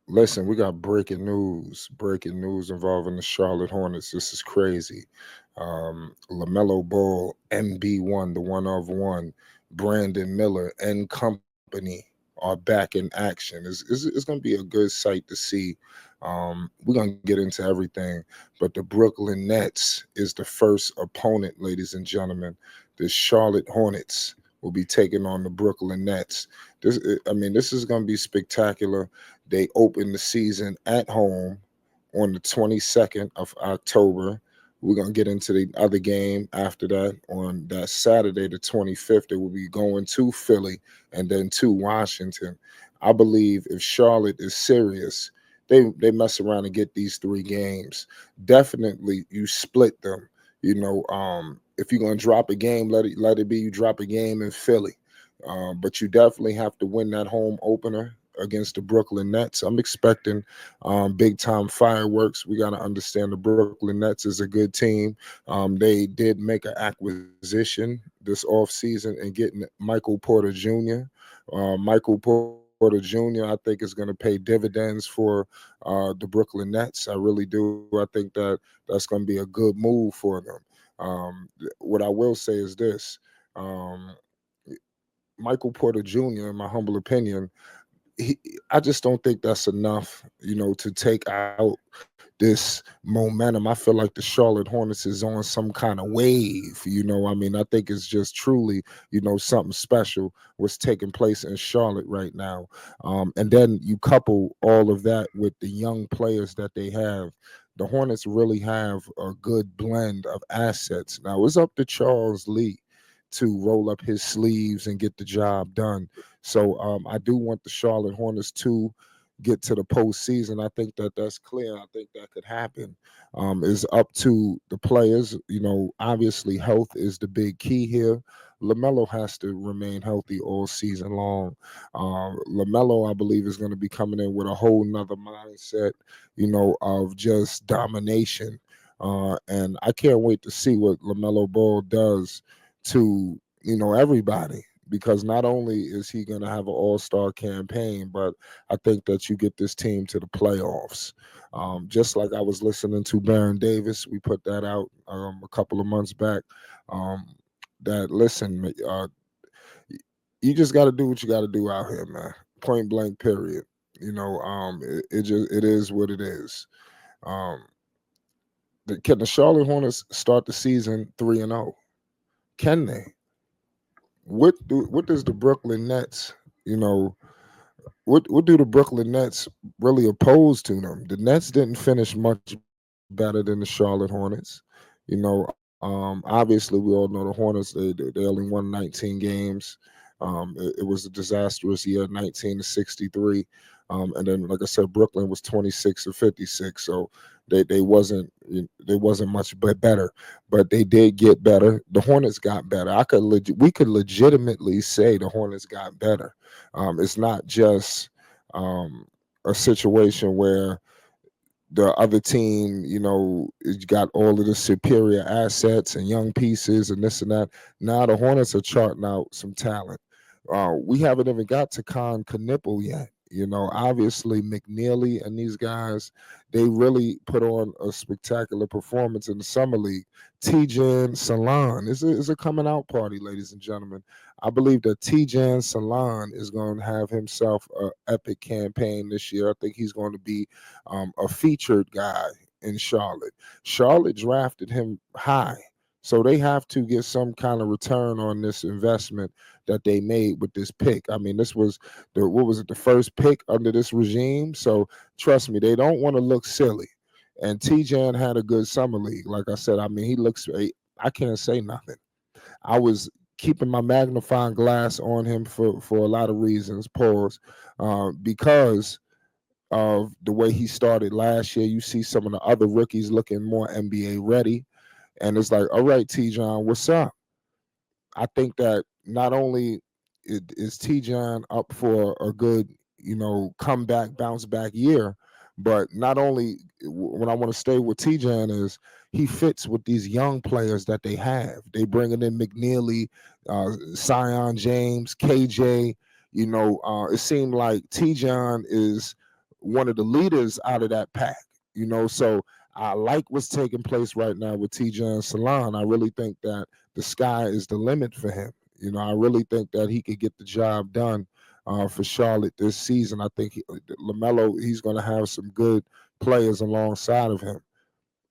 Listen, we got breaking news. Breaking news involving the Charlotte Hornets. This is crazy. Lamelo Ball, MB1, the one of one, Brandon Miller, and company are back in action. It's going to be a good sight to see. We're going to get into everything, but the Brooklyn Nets is the first opponent, ladies and gentlemen. The Charlotte Hornets will be taking on the Brooklyn Nets. This is going to be spectacular. They open the season at home on the 22nd of October. We're going to get into the other game after that on that Saturday, the 25th. They will be going to Philly and then to Washington. I believe if Charlotte is serious, they mess around and get these three games. Definitely, you split them. If you're gonna drop a game, let it be you drop a game in Philly. But you definitely have to win that home opener against the Brooklyn Nets. I'm expecting big time fireworks. We got to understand the Brooklyn Nets is a good team. They did make an acquisition this offseason and getting Michael Porter Jr. Michael Porter Jr., I think, is going to pay dividends for the Brooklyn Nets. I really do. I think that's going to be a good move for them. What I will say is this. Um, Michael Porter Jr., in my humble opinion, I just don't think that's enough, to take out this momentum. I feel like the Charlotte Hornets is on some kind of wave. I think it's just truly, something special what's taking place in Charlotte right now. And then you couple all of that with the young players that they have. The Hornets really have a good blend of assets. Now it's up to Charles Lee to roll up his sleeves and get the job done. So I do want the Charlotte Hornets to get to the postseason. I think that's clear. I think that could happen. Is up to the players. Obviously health is the big key here. Lamelo has to remain healthy all season long. Lamelo, I believe, is going to be coming in with a whole nother mindset, of just domination. And I can't wait to see what Lamelo Ball does to everybody, because not only is he going to have an all-star campaign, but I think that you get this team to the playoffs. Just like I was listening to Baron Davis, we put that out a couple of months back. um, that listen, you just got to do what you got to do out here, man. Point blank, period. It is what it is. um, can the Charlotte Hornets start the season 3-0? Can they? What does the Brooklyn Nets, you know, what do the Brooklyn Nets really oppose to them? The Nets didn't finish much better than the Charlotte Hornets. Obviously we all know the Hornets. They only won 19 games. It was a disastrous year, 19-63. And then, like I said, Brooklyn was 26-56. So they wasn't much better, but they did get better. The Hornets got better. We could legitimately say the Hornets got better. It's not just um, a situation where the other team, it's got all of the superior assets and young pieces and this and that. Now the Hornets are charting out some talent. We haven't even got to Con Knipple yet. Obviously McNeely and these guys, they really put on a spectacular performance in the summer league. Tijan Salon is a coming out party, ladies and gentlemen. I believe that Tijan Salon is going to have himself an epic campaign this year. I think he's going to be a featured guy in Charlotte. Charlotte drafted him high, so they have to get some kind of return on this investment that they made with this pick. I mean, this was the first pick under this regime. So trust me, they don't want to look silly. And T-Jan had a good summer league. Like I said, I mean, he looks. I can't say nothing. I was keeping my magnifying glass on him for a lot of reasons. Pause, because of the way he started last year. You see some of the other rookies looking more NBA ready, and it's like, all right, T. John, what's up? I think that not only is T. John up for a good, comeback, bounce back year, but not only when I want to stay with T. John is he fits with these young players that they have. They bringing in McNeely, Sion James, KJ. It seemed like T. John is one of the leaders out of that pack. So I like what's taking place right now with TJ and Salon. I really think that the sky is the limit for him. I really think that he could get the job done for Charlotte this season. I think Lamelo, he's going to have some good players alongside of him.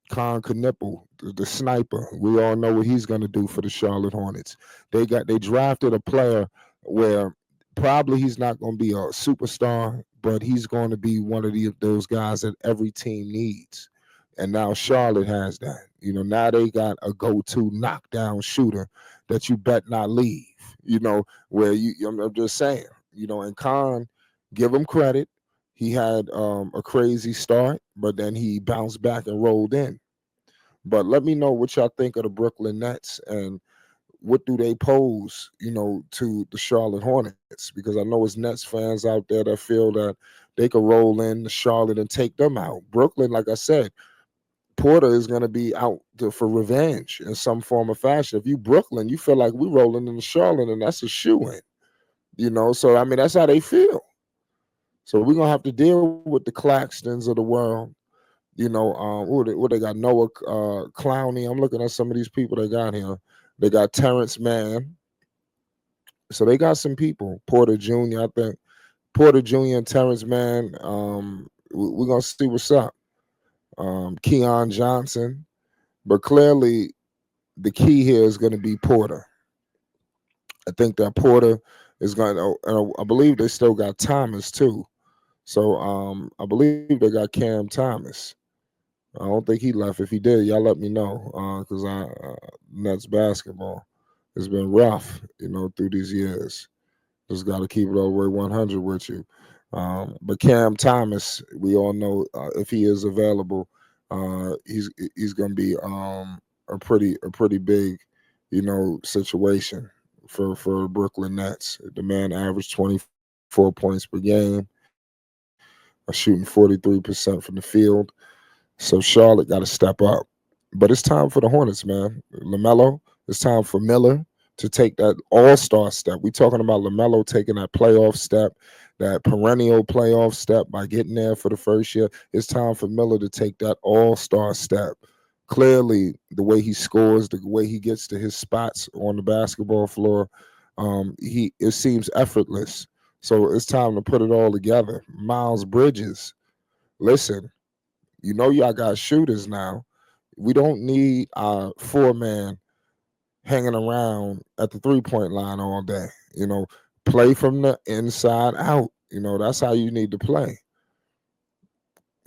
Con Knipple, the sniper. We all know what he's going to do for the Charlotte Hornets. They drafted a player where probably he's not going to be a superstar, but he's going to be one of those guys that every team needs. And now Charlotte has that. Now they got a go-to knockdown shooter that you bet not leave. Where I'm just saying. And Con, give him credit. He had a crazy start, but then he bounced back and rolled in. But let me know what y'all think of the Brooklyn Nets and what do they pose, to the Charlotte Hornets? Because I know it's Nets fans out there that feel that they could roll in the Charlotte and take them out. Brooklyn, like I said, Porter is going to be out for revenge in some form or fashion. If you Brooklyn, you feel like we rolling in the Charlotte, and that's a shoe-in. So I mean that's how they feel. So we're gonna have to deal with the Claxtons of the world. What they got? Noah Clowney. I'm looking at some of these people they got here. They got Terrence Mann. So they got some people. Porter Jr. I think Porter Jr. and Terrence Mann. We're gonna see what's up. Keon Johnson. But clearly, the key here is going to be Porter. I think that Porter is going to. I believe they still got Thomas too. So I believe they got Cam Thomas. I don't think he left. If he did, y'all let me know because Nets basketball has been rough, through these years. Just got to keep it all the way 100 with you. But Cam Thomas, we all know if he is available, he's going to be a pretty big, situation for Brooklyn Nets. The man averaged 24 points per game, shooting 43% from the field. So Charlotte got to step up. But it's time for the Hornets, man. LaMelo, it's time for Miller to take that all-star step. We're talking about LaMelo taking that playoff step, that perennial playoff step by getting there for the first year. It's time for Miller to take that all-star step. Clearly, the way he scores, the way he gets to his spots on the basketball floor, it seems effortless. So it's time to put it all together. Miles Bridges, listen, y'all got shooters now. We don't need our four-man hanging around at the three-point line all day. Play from the inside out. That's how you need to play.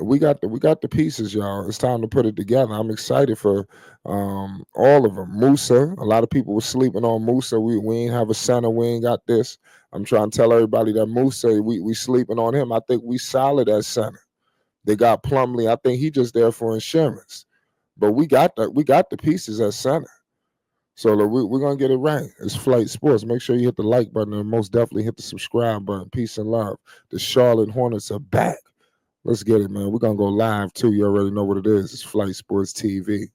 We got the pieces, y'all. It's time to put it together. I'm excited for all of them. Musa, a lot of people were sleeping on Musa. We ain't have a center. We ain't got this. I'm trying to tell everybody that Musa, we sleeping on him. I think we solid at center. They got Plumlee. I think he just there for insurance. But we got the pieces at center. So we're going to get it right. It's Flight Sports. Make sure you hit the like button and most definitely hit the subscribe button. Peace and love. The Charlotte Hornets are back. Let's get it, man. We're going to go live, too. You already know what it is. It's Flight Sports TV.